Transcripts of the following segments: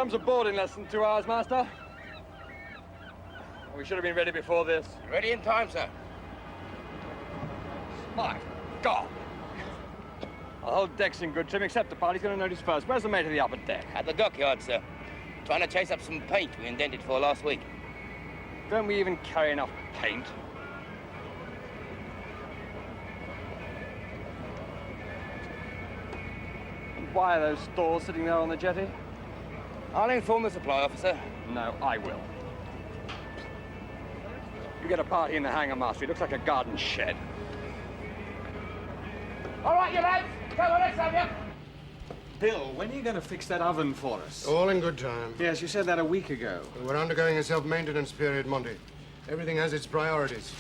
comes aboard in less than 2 hours, Master. We should have been ready before this. Ready in time, sir. My God! The whole deck's in good trim, except the part he's going to notice first. Where's the mate of the upper deck? At the dockyard, sir. Trying to chase up some paint we indented for last week. Don't we even carry enough paint? And why are those stores sitting there on the jetty? I'll inform the supply officer. No, I will. You get a party in the hangar, Master. It looks like a garden shed. All right, you lads. Come on, let's have you. Bill, when are you going to fix that oven for us? All in good time. Yes, you said that a week ago. We're undergoing a self-maintenance period, Monty. Everything has its priorities.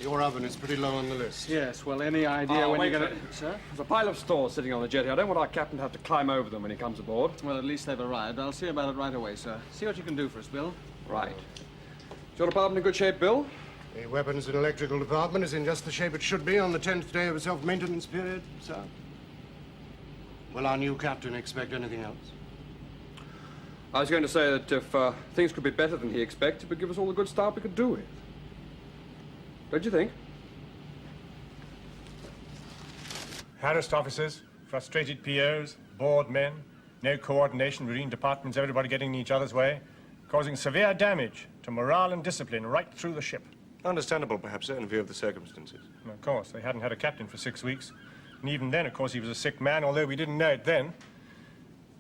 Your oven is pretty low on the list. Yes, well, any idea when you're going to... Sir? There's a pile of stores sitting on the jetty. I don't want our captain to have to climb over them when he comes aboard. Well, at least they've arrived. I'll see about it right away, sir. See what you can do for us, Bill. Right. Is your department in good shape, Bill? The weapons and electrical department is in just the shape it should be on the 10th day of a self-maintenance period, sir. Will our new captain expect anything else? I was going to say that if things could be better than he expected, it would give us all the good start we could do with. Don't you think? Harassed officers, frustrated POs, bored men, no coordination between departments, everybody getting in each other's way, causing severe damage to morale and discipline right through the ship. Understandable, perhaps, sir, in view of the circumstances. And of course, they hadn't had a captain for 6 weeks. And even then, of course, he was a sick man, although we didn't know it then.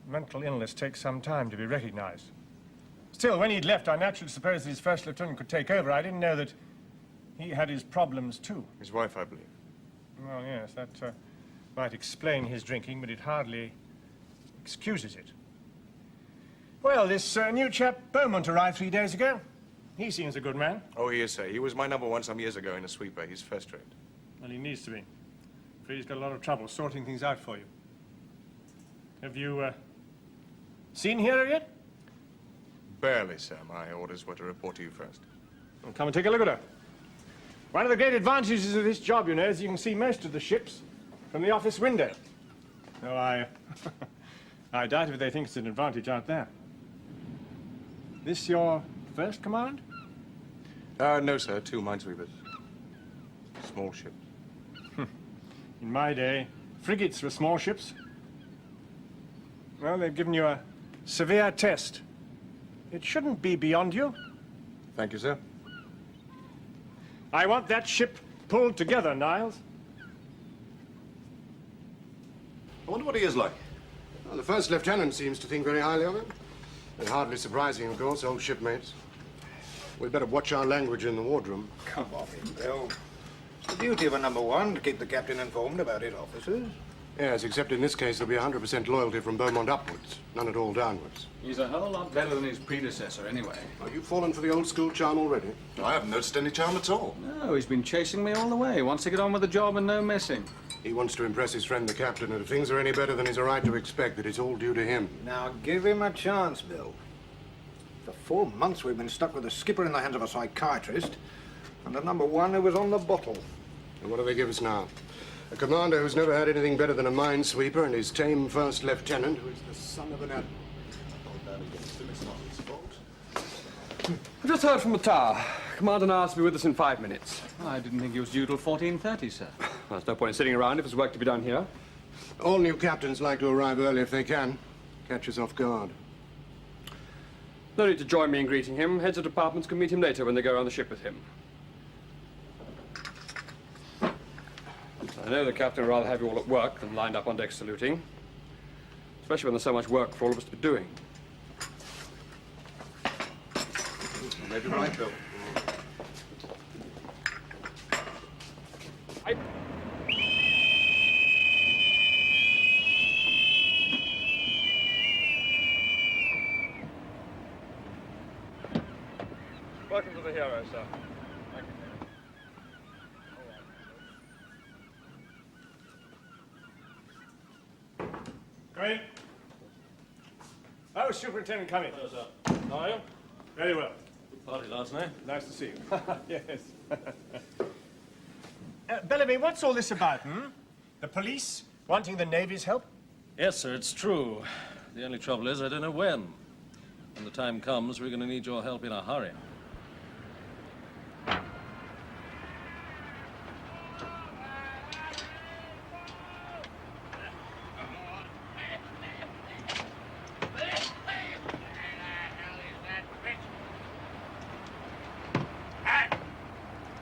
Mental illness takes some time to be recognized. Still, when he'd left, I naturally supposed that his first lieutenant could take over. I didn't know that he had his problems, too. His wife, I believe. Well, yes, that might explain his drinking, but it hardly excuses it. Well, this new chap, Beaumont, arrived 3 days ago. He seems a good man. Oh, he is, sir. He was my number one some years ago in a sweeper. He's first rate. Well, he needs to be. For he's got a lot of trouble sorting things out for you. Have you seen Hero yet? Barely, sir. My orders were to report to you first. Well, come and take a look at her. One of the great advantages of this job, you know, is you can see most of the ships from the office window. No, I doubt if they think it's an advantage out there. This your first command? No, sir. 2 minesweepers. Small ships. In my day, frigates were small ships. Well, they've given you a severe test. It shouldn't be beyond you. Thank you, sir. I want that ship pulled together, Nialls. I wonder what he is like. Well, the first lieutenant seems to think very highly of him. And hardly surprising, of course, old shipmates. We'd better watch our language in the wardroom. Come off him, Bill. It's the duty of a number one to keep the captain informed about his officers. Yes, except in this case there'll be 100% loyalty from Beaumont upwards, none at all downwards. He's a whole lot better than his predecessor, anyway. Are you fallen for the old school charm already? I haven't noticed any charm at all. No, he's been chasing me all the way. Wants to get on with the job and no messing. He wants to impress his friend the captain, and if things are any better than he's a right to expect, that it's all due to him. Now, give him a chance, Bill. For 4 months, we've been stuck with a skipper in the hands of a psychiatrist and a number one who was on the bottle. And what do they give us now? A commander who's never had anything better than a minesweeper and his tame first lieutenant, who is the son of an admiral. I just heard from the tower. Commander asked to be with us in 5 minutes. I didn't think he was due till 14:30, sir. Well, there's no point in sitting around if there's work to be done here. All new captains like to arrive early if they can. Catch us off guard. No need to join me in greeting him. Heads of departments can meet him later when they go around the ship with him. I know the captain would rather have you all at work than lined up on deck saluting. Especially when there's so much work for all of us to be doing. Maybe right, Bill. Welcome to the Hero, sir. Thank you. Come in. Oh, Superintendent, come in. Hello, sir. How are you? Very well. Good party last night. Nice to see you. Yes. Bellamy, what's all this about, The police wanting the Navy's help? Yes, sir, it's true. The only trouble is I don't know when. When the time comes, we're going to need your help in a hurry.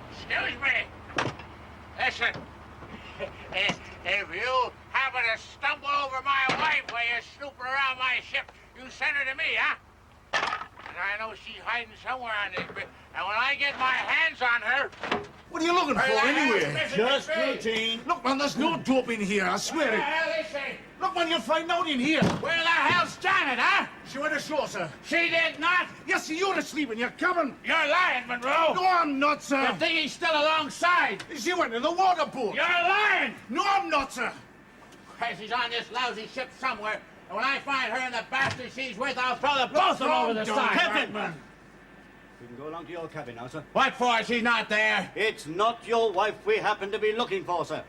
Excuse me. Listen, if you happen to stumble over my wife while you're snooping around my ship, you send her to me, huh? And I know she's hiding somewhere on this bit. And when I get my hands on her... What are you looking for, anyway? Just routine. Look, man, there's no dope in here, I swear What the it. hell they say? Look, man, you'll find out in here. Where the hell's Janet, huh? She went ashore, sir. She did not. Yes, sir, you're asleep and you're coming. You're lying, Monroe. No, I'm not, sir. The dinghy's still alongside. She went in the water boat. You're lying. No, I'm not, sir. Hey, she's on this lousy ship somewhere. And when I find her and the bastard she's with, I'll throw the both of them over the side. Captain, man. You can go along to your cabin now, sir. What for? She's not there. It's not your wife we happen to be looking for, sir.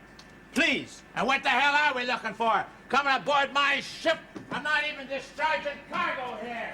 Please. And what the hell are we looking for? Coming aboard my ship? I'm not even discharging cargo here.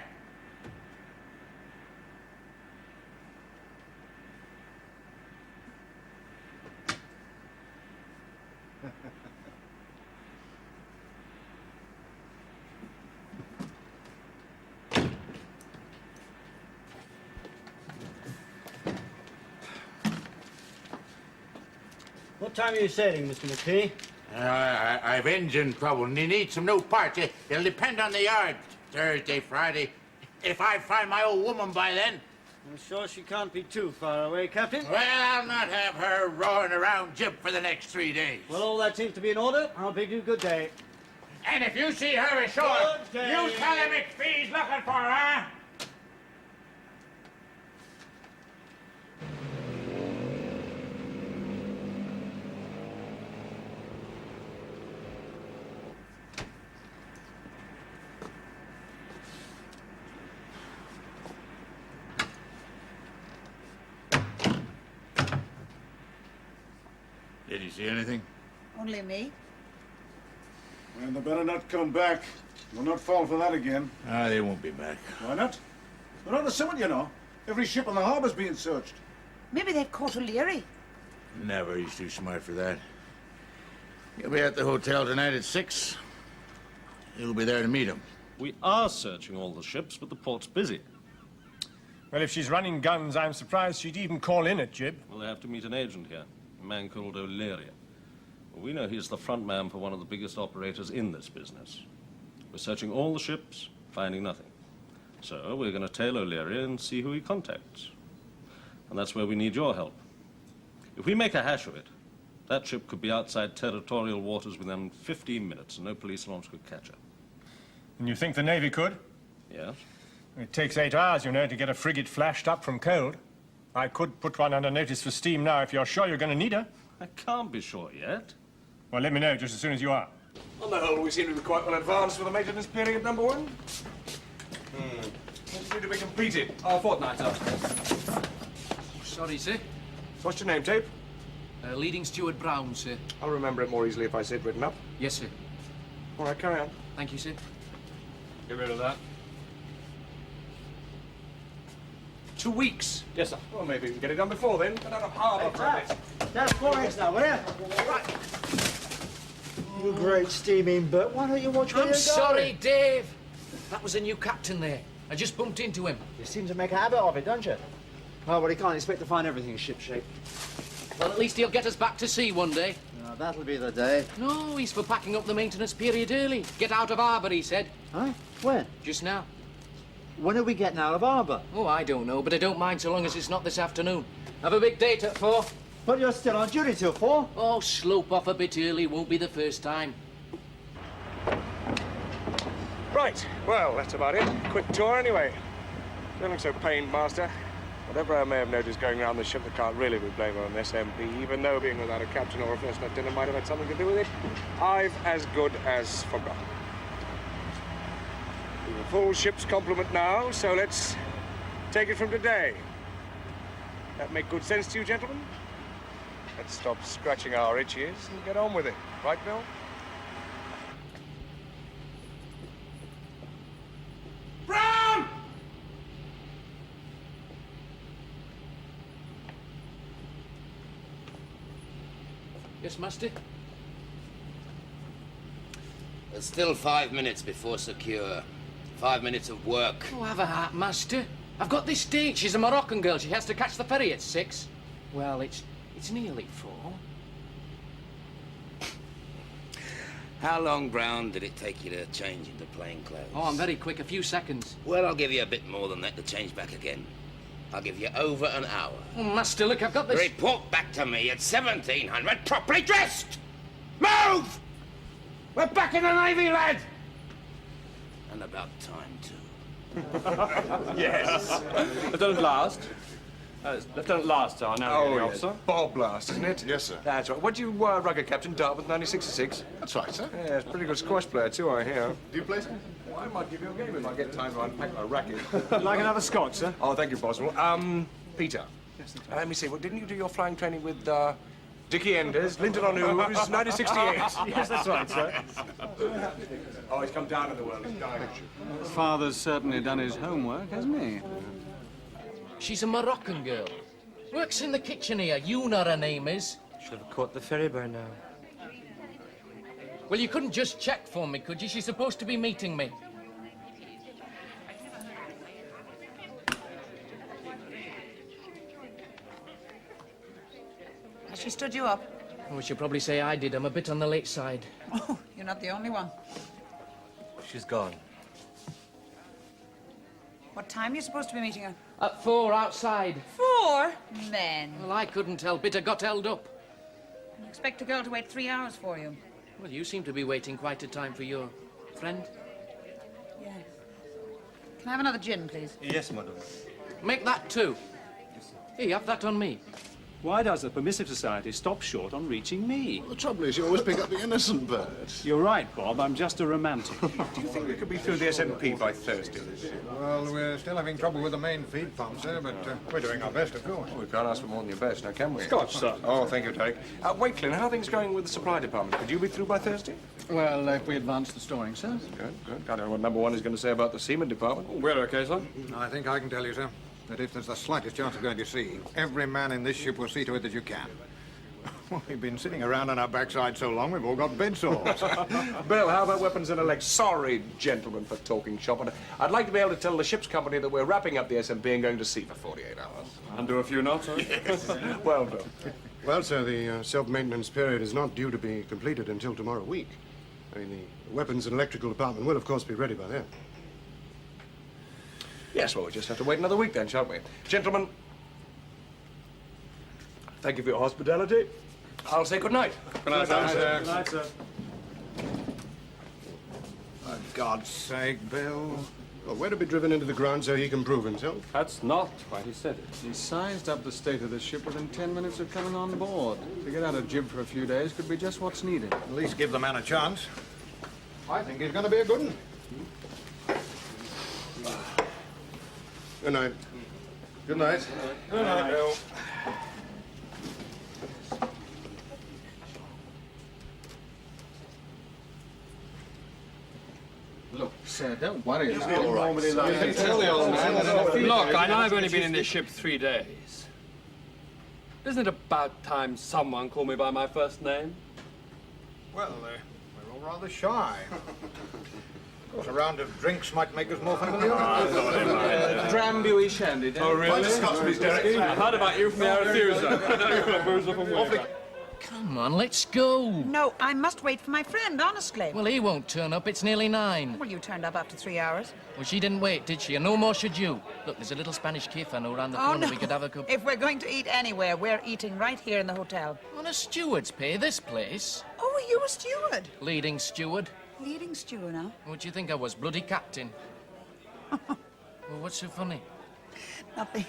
What time are you sailing, Mr. McKee? I've engine trouble and you need some new parts. It'll depend on the yard. Thursday, Friday. If I find my old woman by then. I'm sure she can't be too far away, Captain. Well, I'll not have her roaring around jib for the next 3 days. Well, all that seems to be in order. I'll bid you good day. And if you see her ashore, Good day. you tell her McPhee's looking for her, huh? Did you see anything? Only me. Well, they better not come back. We'll not fall for that again. Ah, they won't be back. Why not? They're on the summit, you know. Every ship in the harbor's being searched. Maybe they've caught O'Leary. Never. He's too smart for that. He'll be at the hotel tonight at 6. You'll be there to meet him. We are searching all the ships, but the port's busy. Well, if she's running guns, I'm surprised she'd even call in at jib. Well, they have to meet an agent here, a man called O'Leary. Well, we know he's the front man for one of the biggest operators in this business. We're searching all the ships, finding nothing. So we're going to tail O'Leary and see who he contacts. And that's where we need your help. If we make a hash of it, that ship could be outside territorial waters within 15 minutes, and no police launch could catch her. And you think the Navy could? Yes? It takes 8 hours, you know, to get a frigate flashed up from cold. I could put one under notice for steam now if you're sure you're going to need her. I can't be sure yet. Well, let me know just as soon as you are. On the whole, we seem to be quite well advanced for the maintenance period, number one. When do we complete it? A fortnight, sir. Sorry, sir. What's your name, Tape? Leading Steward Brown, sir. I'll remember it more easily if I see it written up. Yes, sir. All right, carry on. Thank you, sir. Get rid of that. 2 weeks. Yes, sir. Well, maybe we can get it done before then. Get out of harbour for a bit. That's 4 eggs now, will you? You great steaming butt. Why don't you watch where I'm you're sorry, going? Dave. That was a new captain there. I just bumped into him. You seem to make a habit of it, don't you? Oh, well, he can't expect to find everything shipshape. Well, at least he'll get us back to sea one day. No, that'll be the day. No, he's for packing up the maintenance period early. Get out of harbour, he said. Huh? When? Just now. When are we getting out of harbour? Oh, I don't know, but I don't mind so long as it's not this afternoon. Have a big date at 4. But you're still on duty till 4. Oh, slope off a bit early won't be the first time. Right, well, that's about it. Quick tour anyway. Don't look so pained, Master. Whatever I may have noticed going around the ship that can't really be blamed on an SMP, even though being without a captain or a first lieutenant might have had something to do with it, I've as good as forgotten. We've a full ship's complement now, so let's take it from today. That make good sense to you, gentlemen? Let's stop scratching our itches and get on with it. Right, Bill? Brown! Yes, Master? There's still 5 minutes before secure. 5 minutes of work. Oh, have a heart, Master. I've got this date. She's a Moroccan girl. She has to catch the ferry at 6. Well, it's nearly 4. How long, Brown, did it take you to change into plain clothes? Oh, I'm very quick. A few seconds. Well, I'll give you a bit more than that to change back again. I'll give you over an hour. Oh, Master, look, I've got this... Report back to me at 1700, properly dressed! Move! We're back in the Navy, lad! And about time, too. Yes. Lieutenant Last. Lieutenant Last, sir, now the officer. Bob Last, isn't it? Yes, sir. That's right. What do you rugger captain, Dartmouth, 1966? That's right, sir. Yes, pretty good squash player, too, I hear. Do you play, sir? Well, I might give you a game if I get time to unpack my racket. Like another Scotch, sir? Oh, thank you, Boswell. Peter. Yes, let me see. Well, didn't you do your flying training with, Dickie Enders, Linton on Ooze, 1968? Yes, that's right, sir. Oh, he's come down in the world. He's died. Father's certainly done his homework, hasn't he? She's a Moroccan girl. Works in the kitchen here. Una, her name is. Should have caught the ferry by now. Well, you couldn't just check for me, could you? She's supposed to be meeting me. Has she stood you up? Oh, we should probably say I did. I'm a bit on the late side. Oh, you're not the only one. She's gone. What time are you supposed to be meeting her? At 4 outside. 4 men. Well, I couldn't help it. I got held up. You expect a girl to wait 3 hours for you? Well, you seem to be waiting quite a time for your friend. Yes. Can I have another gin, please? Yes, madam. Make that 2. Here, have that on me. Why does the permissive society stop short on reaching me? Well, the trouble is, you always pick up the innocent birds. You're right, Bob. I'm just a romantic. Do you think we could be through the SMP by Thursday? Well, we're still having trouble with the main feed pump, sir, but we're doing our best, of course. Oh, we can't ask for more than your best, now can we? Scotch, sir. Oh, thank you, Derek. Wakelin, how are things going with the supply department? Could you be through by Thursday? Well, if we advance the storing, sir. Good, good. I don't know what number 1 is going to say about the seaman department. We're okay, sir. I think I can tell you, sir, that if there's the slightest chance of going to sea, every man in this ship will see to it that you can. Well, we've been sitting around on our backside so long, we've all got bed sores. Bill, how about weapons and legs? Sorry, gentlemen, for talking shop, but I'd like to be able to tell the ship's company that we're wrapping up the SMP and going to sea for 48 hours. And do a few knots, sir. Well done. Well, sir, the self-maintenance period is not due to be completed until tomorrow week. I mean, the weapons and electrical department will, of course, be ready by then. Yes, well, we'll just have to wait another week then, shan't we? Gentlemen, thank you for your hospitality. I'll say good night. Good night, sir. Good night, sir. For God's sake, Bill. Well, we're to be driven into the ground so he can prove himself. That's not why he said it. He sized up the state of the ship within 10 minutes of coming on board. To get out of jib for a few days could be just what's needed. At least give the man a chance. I think he's going to be a good one. Good night. Good night. Good night, Bill. Look, sir, don't worry. All right. Tell the old man. Look, I know I've only been in this ship 3 days. Isn't it about time someone called me by my first name? Well, we're all rather shy. Of course, a round of drinks might make us more familiar. Drambuie shandy, don't Oh, really? I heard about you from the Arethusa. Come on, let's go. No, I must wait for my friend, honestly. Well, he won't turn up. It's nearly 9. Well, you turned up after 3 hours. Well, she didn't wait, did she? And no more should you. Look, there's a little Spanish cafe I know around the Oh, corner. no. We could have a cup. If we're going to eat anywhere, we're eating right here in the hotel. On a steward's pay, this place. Oh, are you a steward? Leading steward. Leading steward, huh? What do you think I was? Bloody captain. Well, what's so funny? Nothing.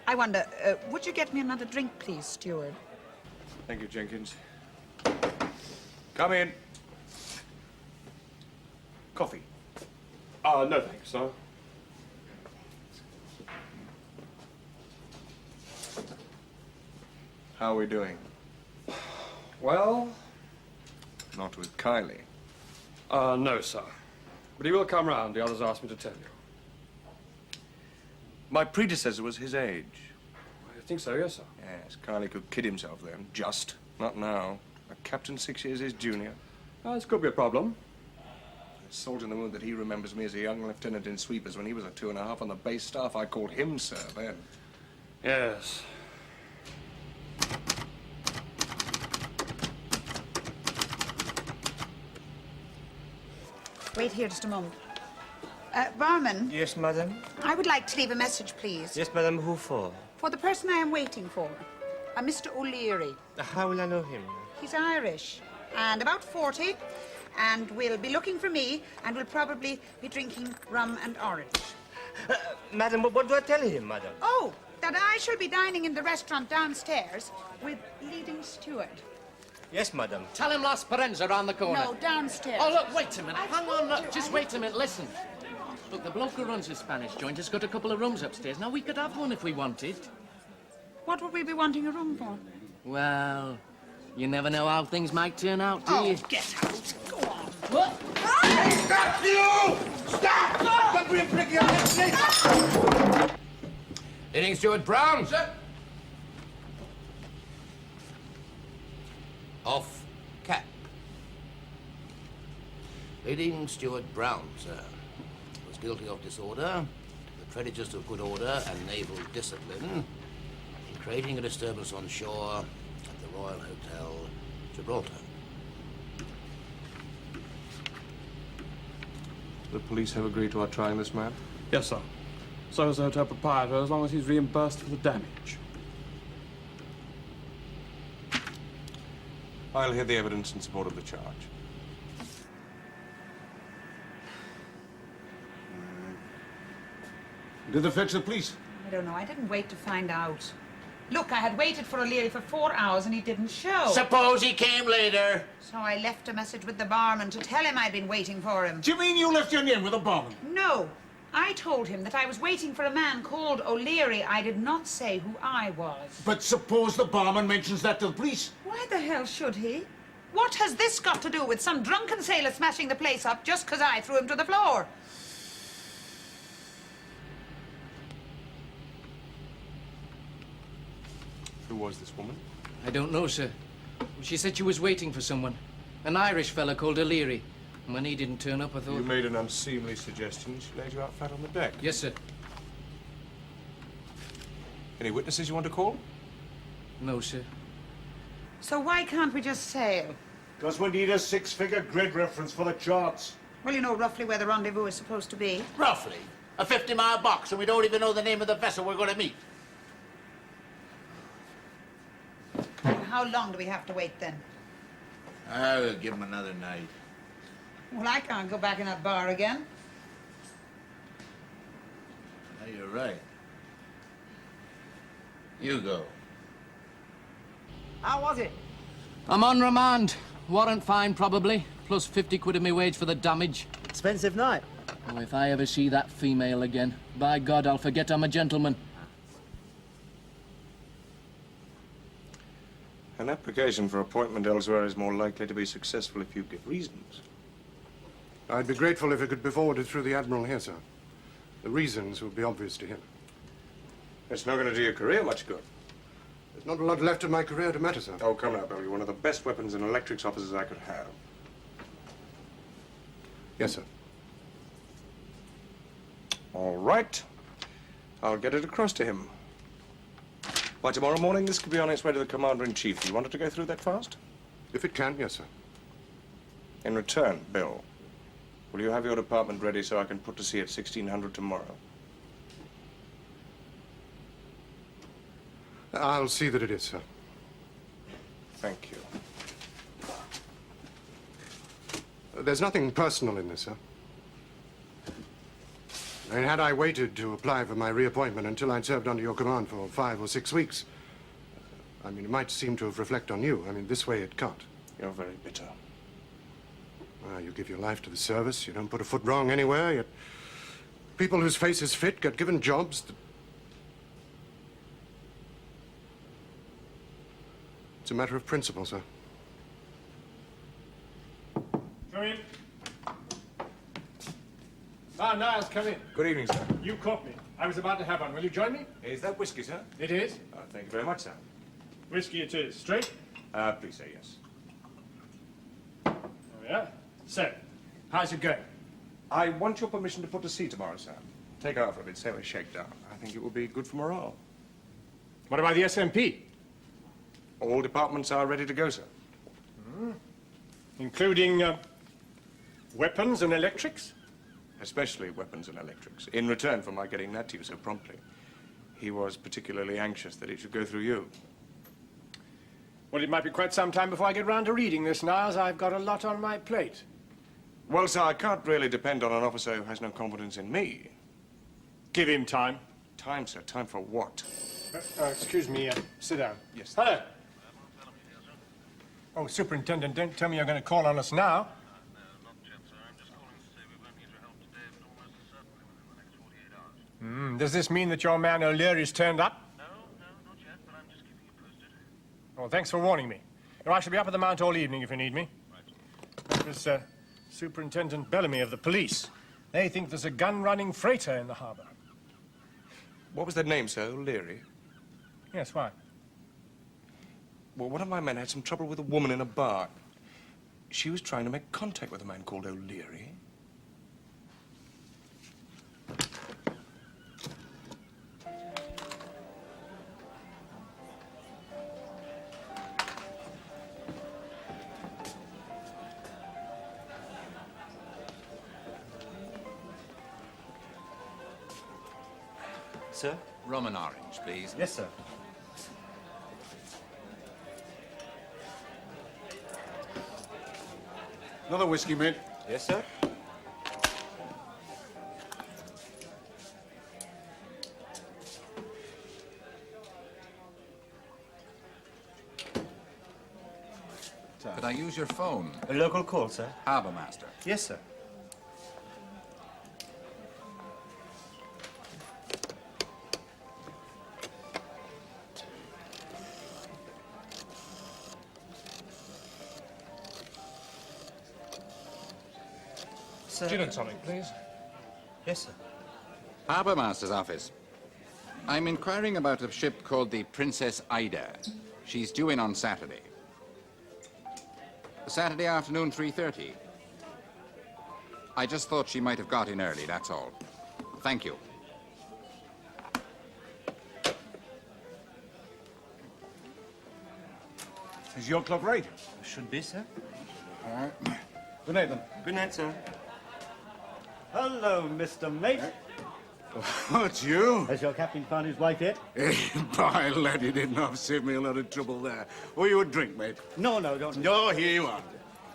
I wonder, would you get me another drink, please, steward? Thank you, Jenkins. Come in. Coffee. No thanks, sir. How are we doing? Well, Not with Kylie. no, sir. But he will come round. The others asked me to tell you. My predecessor was his age. I think so, yes, sir. Yes, Kylie could kid himself then. Just. Not now. A captain 6 years his junior. This could be a problem. There's salt in the wound that he remembers me as a young lieutenant in sweepers when he was a 2.5 on the base staff. I called him sir then. Yes. Wait here just a moment. Barman, Yes, madam? I would like to leave a message, please. Yes, madam, who for? For the person I am waiting for, a Mr. O'Leary. How will I know him? He's Irish and about 40, and will be looking for me, and will probably be drinking rum and orange. Madam, what do I tell him, madam? Oh, that I shall be dining in the restaurant downstairs with leading steward. Yes, madam. Tell him La Speranza around the corner. No, downstairs. Oh, look, wait a minute. Hang on, look. Just wait a minute. Listen. Look, the bloke who runs the Spanish joint has got a couple of rooms upstairs. Now, we could have one if we wanted. What would we be wanting a room for? Well, you never know how things might turn out, do you? Get out. Go on. What? Stop, you! Stop! Don't be a pricky on that snake! Leading Steward Brown, sir. Off cap. Leading Steward Brown, sir, was guilty of disorder, the prejudice of good order and naval discipline, in creating a disturbance on shore at the Royal Hotel, Gibraltar. The police have agreed to our trying this man? Yes, sir. So is the hotel proprietor, as long as he's reimbursed for the damage. I'll hear the evidence in support of the charge. Did they fetch the police? I don't know. I didn't wait to find out. Look, I had waited for O'Leary for 4 hours and he didn't show. Suppose he came later. So I left a message with the barman to tell him I'd been waiting for him. Do you mean you left your name with the barman? No. I told him that I was waiting for a man called O'Leary. I did not say who I was. But suppose the barman mentions that to the police? Why the hell should he? What has this got to do with some drunken sailor smashing the place up just because I threw him to the floor? Who was this woman? I don't know, sir. She said she was waiting for someone. An Irish fella called O'Leary. And when he didn't turn up, I thought... You made an unseemly suggestion. She laid you out flat on the deck. Yes, sir. Any witnesses you want to call? No, sir. So why can't we just sail? Because we need a 6-figure grid reference for the charts. Well, you know roughly where the rendezvous is supposed to be. Roughly. A 50-mile box, and we don't even know the name of the vessel we're going to meet. And how long do we have to wait then? I will give him another night. Well, I can't go back in that bar again. No, you're right. You go. How was it? I'm on remand. Warrant fine, probably. Plus 50 quid of my wage for the damage. Expensive night. Oh, if I ever see that female again, by God, I'll forget I'm a gentleman. An application for appointment elsewhere is more likely to be successful if you give reasons. I'd be grateful if it could be forwarded through the Admiral here, sir. The reasons would be obvious to him. It's not going to do your career much good. There's not a lot left of my career to matter, sir. Oh, come now, Bill. You're one of the best weapons and electrics officers I could have. Yes, sir. All right. I'll get it across to him. By tomorrow morning, this could be on its way to the Commander-in-Chief. You wanted to go through that fast? If it can, yes, sir. In return, Bill, will you have your department ready so I can put to sea at 1600 tomorrow? I'll see that it is, sir. Thank you. There's nothing personal in this, sir. I mean, had I waited to apply for my reappointment until I'd served under your command for 5 or 6 weeks, I mean, it might seem to have reflected on you. I mean, this way it can't. You're very bitter. You give your life to the service, you don't put a foot wrong anywhere, yet people whose faces fit get given jobs that... It's a matter of principle, sir. Come in. Niles, come in. Good evening, sir. You caught me. I was about to have one. Will you join me? Is that whiskey, sir? It is. Thank you very much, sir. Whiskey it is. Straight? Please say yes. Yeah? So, how's it going? I want your permission to put to sea tomorrow, sir. Take over a bit, say we're shakedown. I think it will be good for morale. What about the SMP? All departments are ready to go, sir. Including weapons and electrics? Especially weapons and electrics, in return for my getting that to you so promptly. He was particularly anxious that it should go through you. Well, it might be quite some time before I get round to reading this, Niles. I've got a lot on my plate. Well, sir, I can't really depend on an officer who has no confidence in me. Give him time. Time, sir? Time for what? Excuse me, sit down. Yes. Hello. Oh, Superintendent, don't tell me you're going to call on us now. Does this mean that your man O'Leary's turned up? No, not yet, but I'm just keeping you posted. Well, thanks for warning me. You know, I shall be up at the Mount all evening if you need me. That was Superintendent Bellamy of the police. They think there's a gun-running freighter in the harbour. What was their name, sir? O'Leary? Yes, why? Well, one of my men had some trouble with a woman in a bar. She was trying to make contact with a man called O'Leary. Sir? Rum and orange, please. Yes, sir. Another whiskey, mate. Yes, sir. Could I use your phone? A local call, sir? Harbour Master. Yes, sir. Gin and tonic, please. Yes, sir. Harbour Master's office. I'm inquiring about a ship called the Princess Ida. She's due in on Saturday. Saturday afternoon, 3:30. I just thought she might have got in early, that's all. Thank you. Is your clock right? Should be, sir. All right. Good night, then. Good night, sir. Hello, Mr. Mate. Oh, it's you? Has your captain found his wife yet? By lad, you didn't have saved me a lot of trouble there. Or you a drink, mate? No, don't. No, here you are.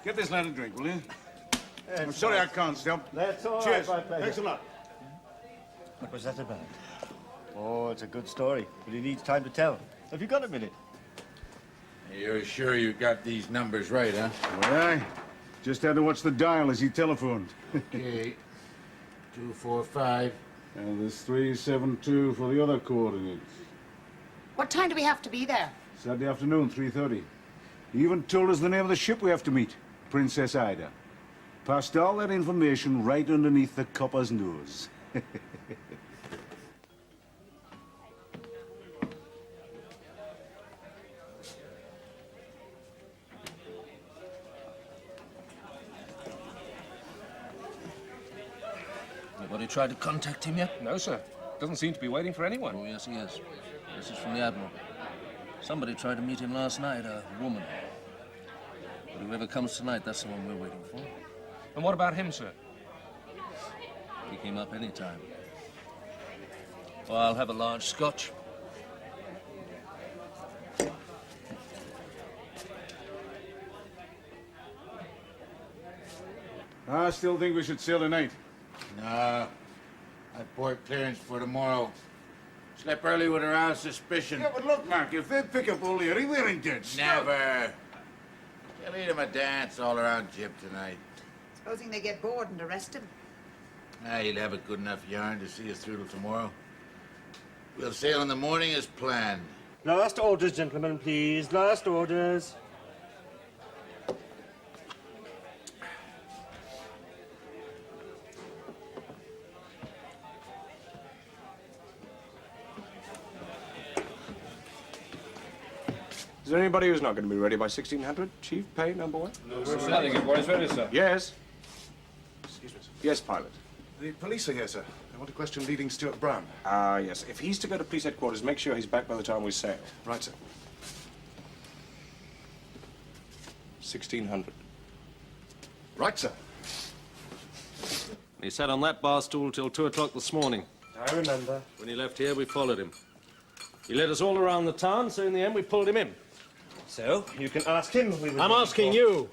Get this lad a drink, will you? I'm sorry I can't stop. That's all Cheers. right, my pleasure. Thanks a lot. What was that about? Oh, it's a good story, but he needs time to tell. Have you got a minute? You're sure you got these numbers right, huh? Aye. Just had to watch the dial as he telephoned. Okay. 245. And there's 372 for the other coordinates. What time do we have to be there? Saturday afternoon, 3:30. He even told us the name of the ship we have to meet. Princess Ida. Passed all that information right underneath the copper's nose. Anybody tried to contact him yet? No, sir. Doesn't seem to be waiting for anyone. Oh, yes, he is. This is from the Admiral. Somebody tried to meet him last night, a woman. But whoever comes tonight, that's the one we're waiting for. And what about him, sir? He came up any time. Well, I'll have a large scotch. I still think we should sail tonight. No. I port clearance for tomorrow. Slept early with around suspicion. Yeah, but look, Mark, if they pick up O'Leary, we're in dead stuff. Never. They'll lead him a dance all around Jib tonight. Supposing they get bored and arrest him. He'll have a good enough yarn to see us through till tomorrow. We'll sail in the morning as planned. Last orders, gentlemen, please. Last orders. Is Is there anybody who's not going to be ready by 1600? Chief, pay, number one? No, sir. I think everybody's ready, sir. Yes. Excuse me, sir. Yes, pilot. The police are here, sir. They want to question leading Stuart Brown. Ah, yes. If he's to go to police headquarters, make sure he's back by the time we sail. Right, sir. 1600. Right, sir. He sat on that bar stool till 2 o'clock this morning. I remember. When he left here, we followed him. He led us all around the town, so in the end we pulled him in. So, you can ask him. I'm asking you.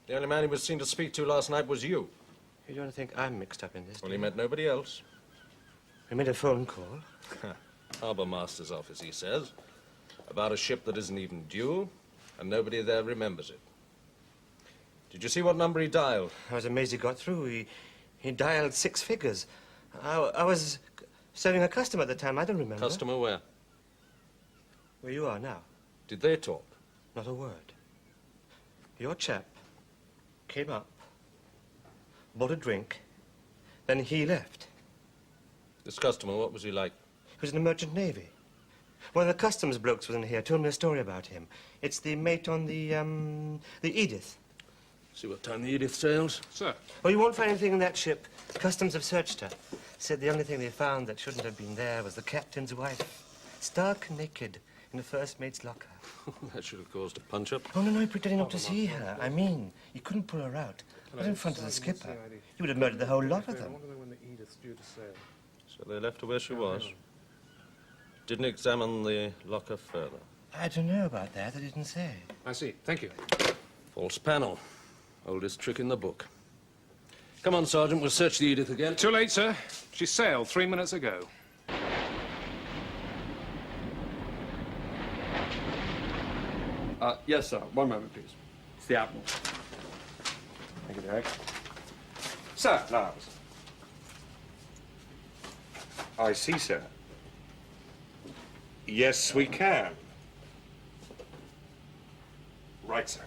The only man he was seen to speak to last night was you. You don't think I'm mixed up in this? Well, he met nobody else. We made a phone call. Harbour Master's office, he says. About a ship that isn't even due, and nobody there remembers it. Did you see what number he dialed? I was amazed he got through. He dialed 6 figures. I was serving a customer at the time. I don't remember. Customer where? Where you are now. Did they talk? Not a word. Your chap came up, bought a drink, then he left. This customer, what was he like? He was in the merchant navy. One of the customs blokes was in here, told me a story about him. It's the mate on the Edith. See what time the Edith sails? Sir. Oh, you won't find anything in that ship. Customs have searched her. Said the only thing they found that shouldn't have been there was the captain's wife. Stark naked in the first mate's locker. That should have caused a punch-up. Oh, no, pretending not to see her. I mean, you couldn't pull her out. Not in front of the skipper. You would have murdered the whole lot of them. So they left her where she was. Didn't examine the locker further. I don't know about that. I didn't say. I see. Thank you. False panel. Oldest trick in the book. Come on, Sergeant, we'll search the Edith again. Too late, sir. She sailed 3 minutes ago. Yes, sir. One moment, please. It's the Admiral. Thank you, Derek. Sir, Nialls. I see, sir. Yes, we can. Right, sir.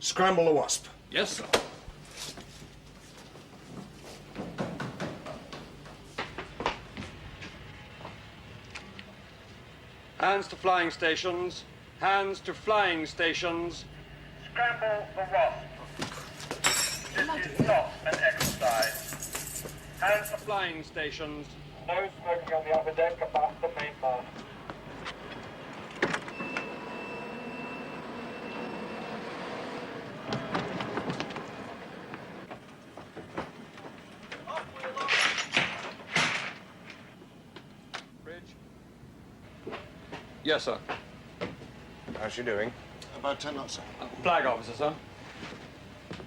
Scramble the Wasp. Yes, sir. Hands to flying stations. Hands to flying stations. Scramble the Wasp. This is not an exercise. Hands to flying stations. No smoking on the upper deck above the main mast. Yes, sir. How's she doing? About 10 knots, sir. Flag officer, sir.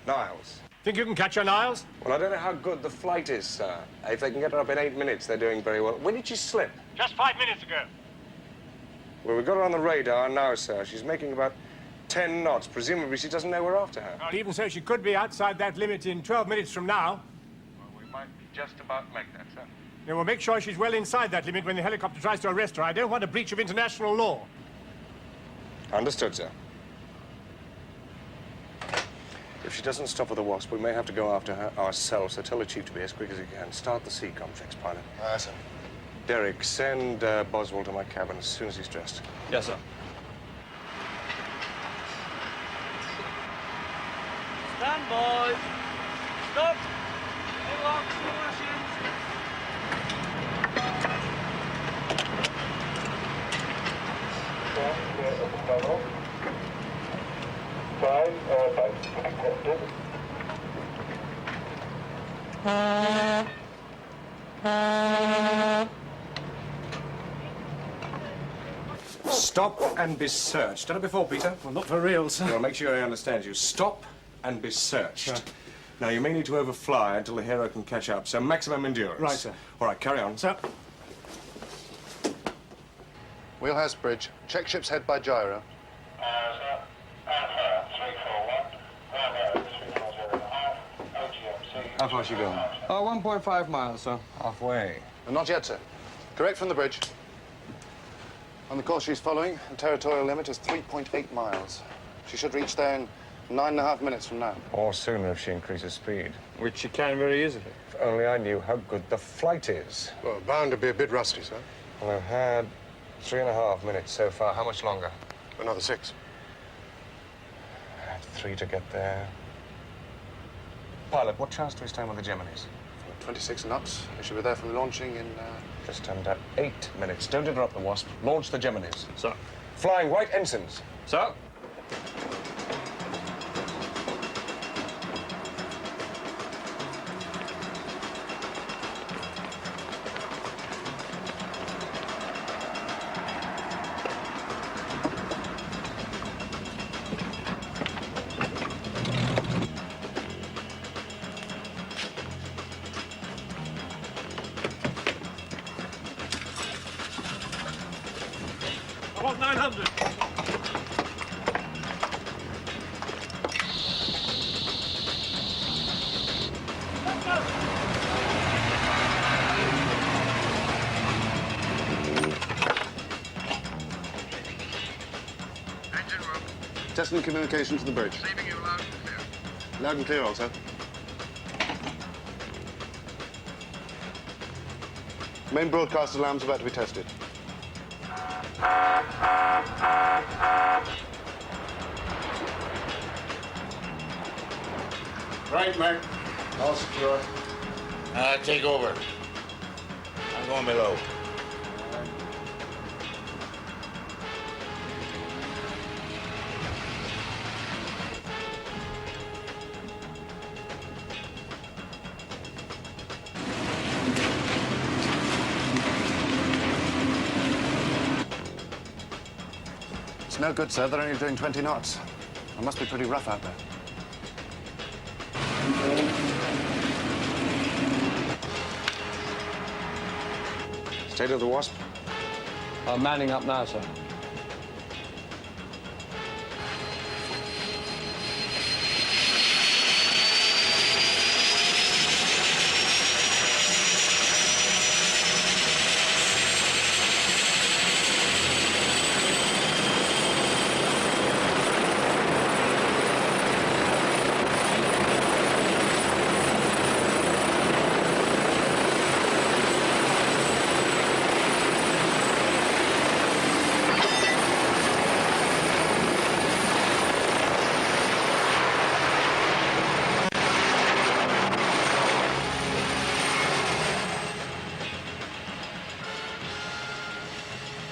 Nialls. Think you can catch her, Nialls? Well, I don't know how good the flight is, sir. If they can get her up in 8 minutes, they're doing very well. When did she slip? Just 5 minutes ago. Well, we've got her on the radar now, sir. She's making about 10 knots. Presumably, she doesn't know we're after her. Well, even so, she could be outside that limit in 12 minutes from now. Well, we might be just about make that, sir. Then we'll make sure she's well inside that limit when the helicopter tries to arrest her. I don't want a breach of international law. Understood, sir. If she doesn't stop with the Wasp, we may have to go after her ourselves, so tell the Chief to be as quick as he can. Start the C-com checks, pilot. Aye, sir. Derek, send Boswell to my cabin as soon as he's dressed. Yes, sir. Stand by. Stop. Lock machines. Stop and be searched. Done it before, Peter? Well, not for real, sir. Well, make sure he understands you. Stop and be searched. Now, you may need to overfly until the Hero can catch up, so maximum endurance. Right, sir. All right, carry on. Sir. Wheelhouse bridge. Check ship's head by gyro. Sir. 341. How far she going? 1.5 miles, sir. Halfway. Not yet, sir. Correct from the bridge. On the course she's following, the territorial limit is 3.8 miles. She should reach there in 9.5 minutes from now. Or sooner if she increases speed. Which she can very easily. If only I knew how good the flight is. Well, bound to be a bit rusty, sir. Well, I've had 3.5 minutes so far. How much longer? Another 6. 3 to get there. Pilot, what chance do we stand with the Geminis? 26 knots. We should be there from launching in... Just under 8 minutes. Don't interrupt the Wasp. Launch the Geminis. Sir. Flying white ensigns. Sir? I want 900. Testing communication to the bridge. Receiving you loud and clear. Loud and clear also. Main broadcast alarm's about to be tested. Right, Mark. All secure. Take over. I'm going below. It's no good, sir. They're only doing 20 knots. It must be pretty rough out there. State of the Wasp? Manning up now, sir.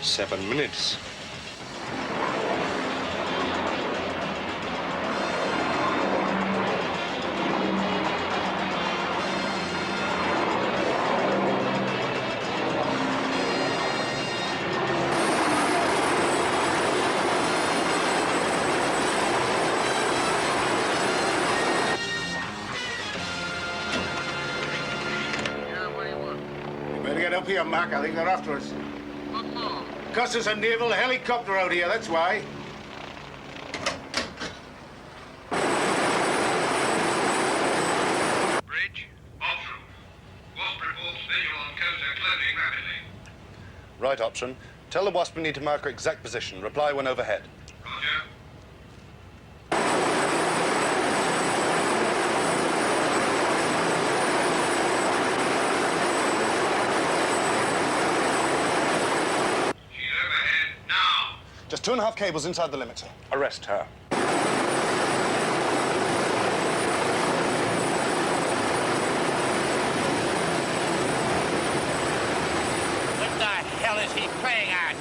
Seven minutes. You better get up here, Mark. I think they're after us. Because there's a naval helicopter out here, that's why. Bridge, Option. Wasp reports visual on coast and closing rapidly. Right, Option. Tell the Wasp we need to mark her exact position. Reply when overhead. Roger. Just 2.5 cables inside the limiter. Arrest her. What the hell is he playing at?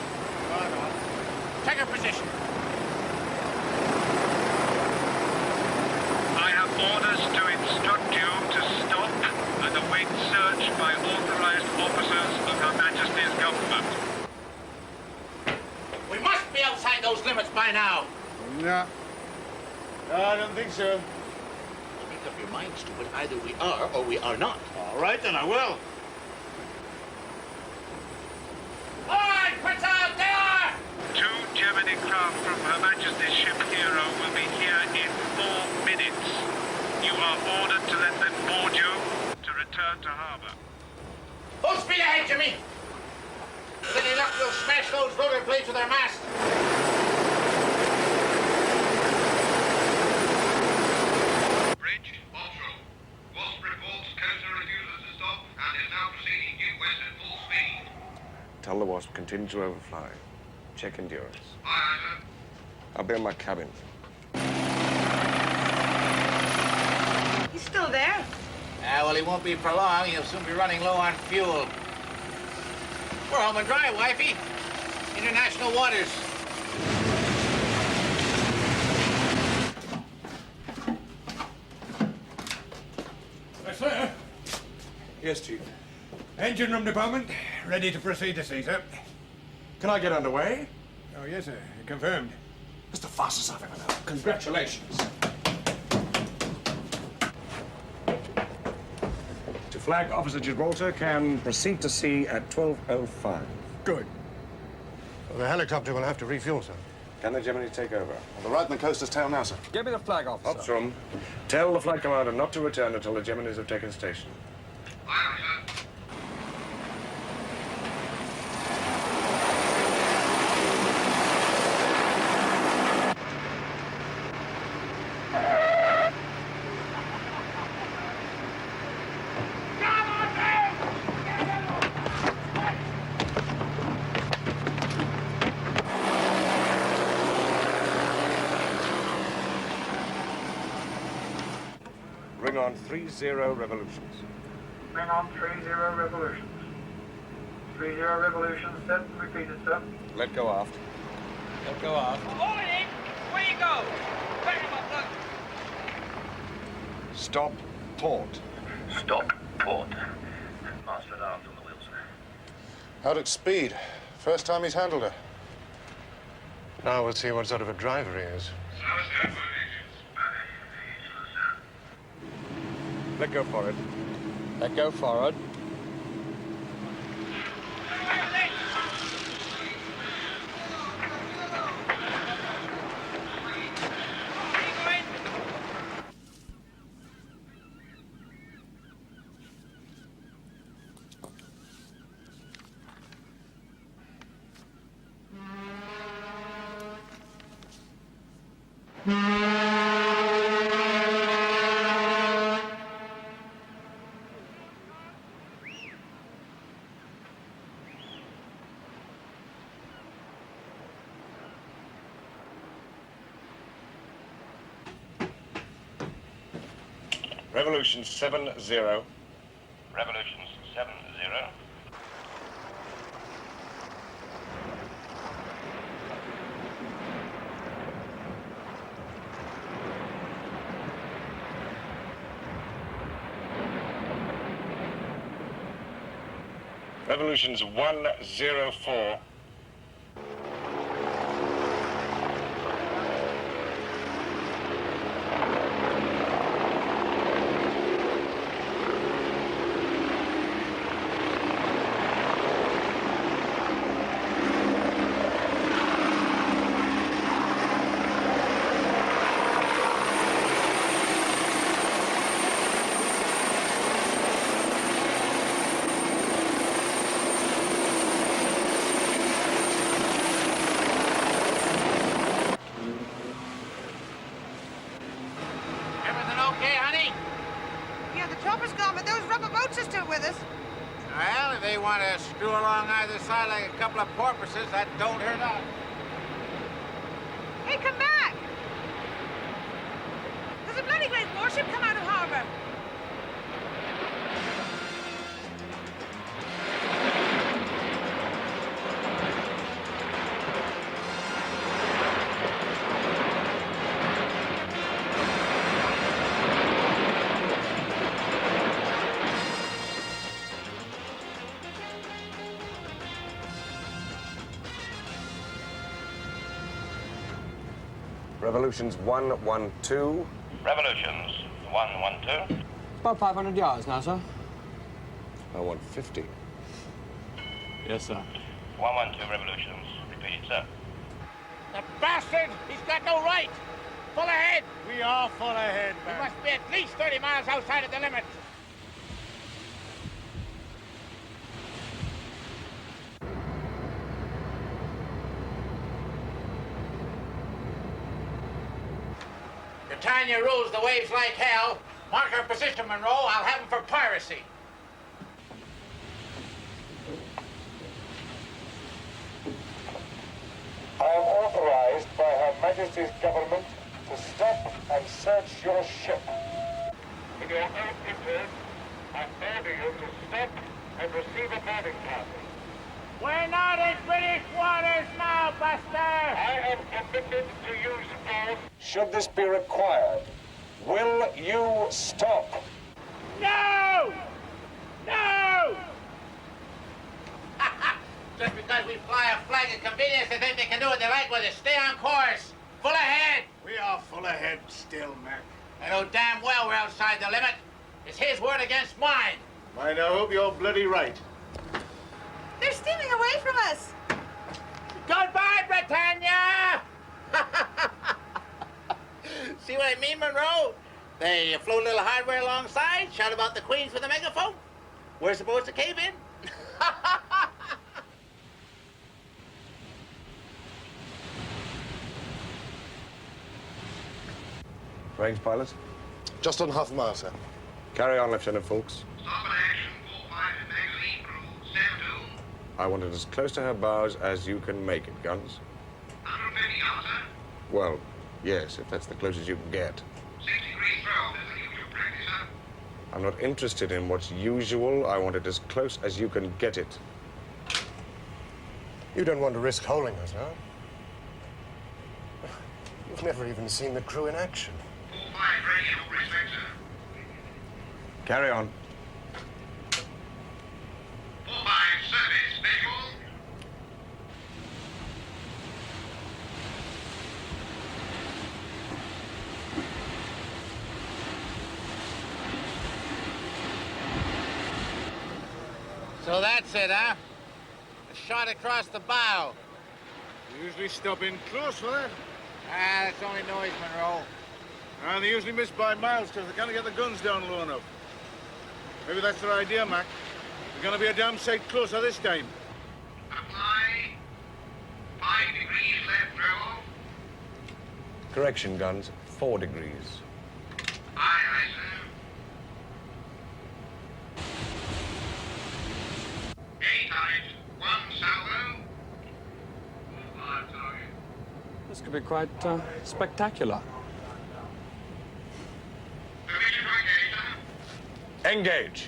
Take a position. I have orders to instruct you to stop and await search by authorized officers of Her Majesty's government. We must be outside those limits by now. No. No, I don't think so. Make up your mind, stupid. Either we are or we are not. All right, then I will. All right, put out there! 2 Gemini craft from Her Majesty's ship Hero will be here in 4 minutes. You are ordered to let them board you to return to harbor. Full speed ahead, Jimmy. With any luck, we'll smash those rotor plates with their mast. Bridge, Optional. Wasp reports coaster refuses to stop and is now proceeding due west at full speed. Tell the Wasp Continue to overfly. Check endurance. I'll be in my cabin. He's still there. Well, he won't be for long. He'll soon be running low on fuel. We're home and dry, wifey. International waters. Sir? Yes, Chief. Engine room department, ready to proceed to sea, sir. Can I get underway? Oh, yes, sir. Confirmed. That's the fastest I've ever known. Congratulations. To flag opposite Gibraltar, can proceed to sea at 12:05. Good. Well, the helicopter will have to refuel, sir. Can the Gemini take over? Well, they're right in the coaster's tail now, sir. Give me the flag, officer. Opstrom, tell the flight commander not to return until the Geminis have taken station. Bring on 30 revolutions. Bring on 30 revolutions. 30 revolutions set and repeated, sir. Let go aft. Let go off. Hold it in! Where you go? Back him up, look. Stop port. Stop port. Master at arms on the wheel, sir. Out at speed. First time he's handled her. Now we'll see what sort of a driver he is. Let go forward. Let go forward. Revolution 70. Revolutions 70. Revolutions 104. Everything okay, honey? Yeah, the chopper's gone, but those rubber boats are still with us. Well, if they want to screw along either side like a couple of porpoises, that don't hurt us. Hey, come back! There's a bloody great warship come out of harbor. Revolutions 112. Revolutions 112. About 500 yards now, sir. I want 50. Yes, sir. 112 revolutions. Repeated, sir. The bastard! He's got no right! Full ahead! We are full ahead, We man. must be at least 30 miles outside of the limit. Britannia rules the waves like hell. Mark our position, Monroe. I'll have him for piracy. Her Majesty's government to stop and search your ship. In your own interest, I order you to stop and receive a boarding party. We're not in British waters now, Buster! I am committed to use force. Should this be required, will you stop? No! No! Just because we fly a flag of convenience, they think they can do what they like with it. Stay on course. Full ahead. We are full ahead still, Mac. I know damn well we're outside the limit. It's his word against mine. I hope you're bloody right. They're steaming away from us. Goodbye, Britannia! See what I mean, Monroe? They float a little hardware alongside, shout about the Queens with a megaphone. We're supposed to cave in. Range pilot? Just on half a mile, sir. Carry on, Lieutenant Fulks. Starboard action, 45 magazine crew, stand to. I want it as close to her bows as you can make it, guns. 150 yards, sir. Well, yes, if that's the closest you can get. 6-degree throw, this is usual practice, sir. I'm not interested in what's usual. I want it as close as you can get it. You don't want to risk holding us, huh? You've never even seen the crew in action. 45 ready in all respects, sir. Carry on. 45 service, visual. So that's it, huh? A shot across the bow. They usually stop in close for that. Ah, that's only noise, Monroe. And they usually miss by miles because they can't get the guns down low enough. Maybe that's their idea, Mac. They're going to be a damn sight closer this time. Apply. 5 degrees left throw. Correction, guns. 4 degrees. Aye, aye, sir. 8 times, 1 salvo. 45 target. This could be quite spectacular. Permission to engage, sir. Engage.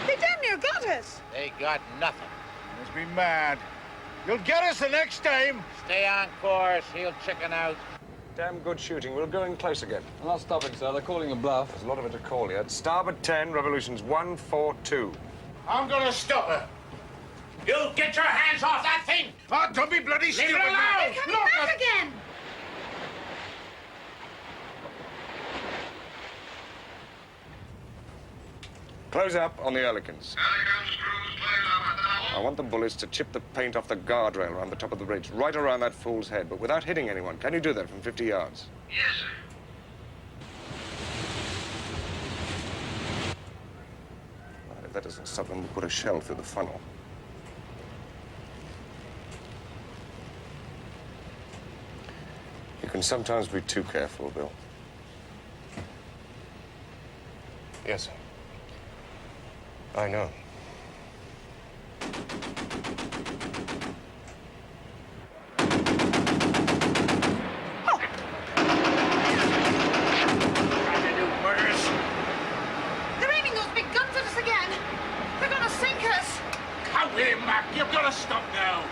They damn near got us. They got nothing. You must be mad. You'll get us the next time. Stay on course. He'll chicken out. Damn good shooting. We'll go in close again. I'm not stopping, sir. They're calling a bluff. There's a lot of it to call yet. Starboard 10, revolutions 142. I'm gonna stop her. You get your hands off that thing! Oh, don't be bloody Leave stupid, it alone! Mac. Coming back again. Close up on the Earlikins. Elegant screws close up at the I double. want the bullets to chip the paint off the guardrail around the top of the bridge, right around that fool's head, but without hitting anyone. Can you do that from 50 yards? Yes, sir. Right, if that doesn't stop them, we'll put a shell through the funnel. You can sometimes be too careful, Bill. Yes, sir. I know. They're aiming those big guns at us again. They're gonna sink us. Come here, Mac. You've got to stop now.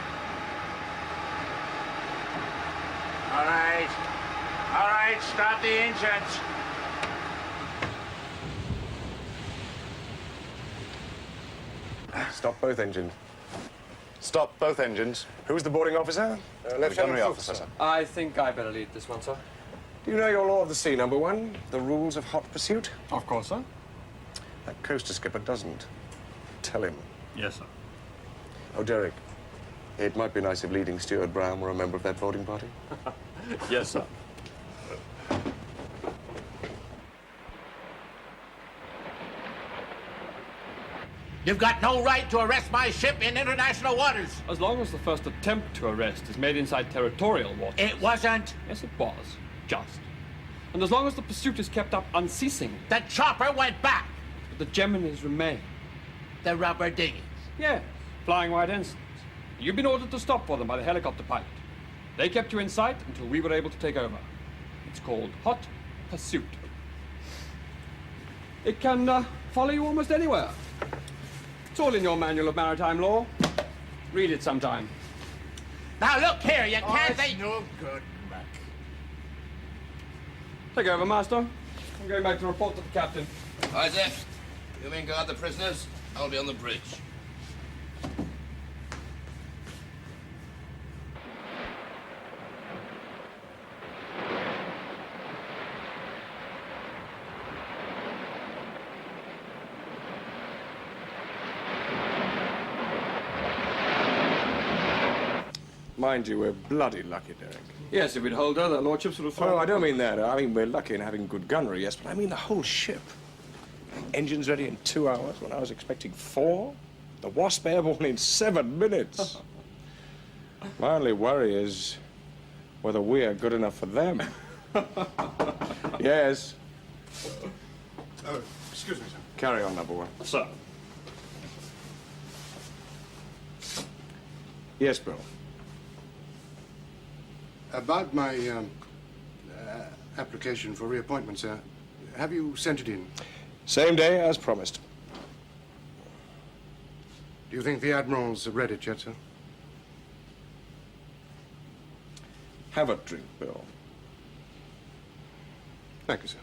All right. All right, stop the engines. Stop both engines. Stop both engines. Who's the boarding officer? Lieutenant officer, sir. I think I better lead this one, sir. Do you know your law of the sea, number one? The rules of hot pursuit? Of course, sir. That coaster skipper doesn't. Tell him. Yes, sir. Oh, Derek, it might be nice if leading steward Brown were a member of that boarding party. Yes, sir. You've got no right to arrest my ship in international waters. As long as the first attempt to arrest is made inside territorial waters. It wasn't. Yes, it was. Just. And as long as the pursuit is kept up unceasingly. The chopper went back. But the Geminis remain. The rubber diggers? Yes, flying white ensigns. You've been ordered to stop for them by the helicopter pilot. They kept you in sight until we were able to take over. It's called hot pursuit. It can follow you almost anywhere. It's all in your manual of maritime law. Read it sometime. Now look here, you can't... It's no good, Mac. Take over, Master. I'm going back to report to the captain. Isaac, you men guard the prisoners. I'll be on the bridge. Mind you, we're bloody lucky, Derek. Yes, if we'd hold her, their lordships would have thrown... Oh, I don't mean that. I mean, we're lucky in having good gunnery, yes, but I mean the whole ship. Engines ready in 2 hours when I was expecting 4. The Wasp airborne in 7 minutes. My only worry is whether we are good enough for them. Yes. Oh, excuse me, sir. Carry on, number one. Sir. Yes, Bill. About my application for reappointment, sir. Have you sent it in? Same day as promised. Do you think the Admiral's read it yet, sir? Have a drink, Bill. Thank you, sir.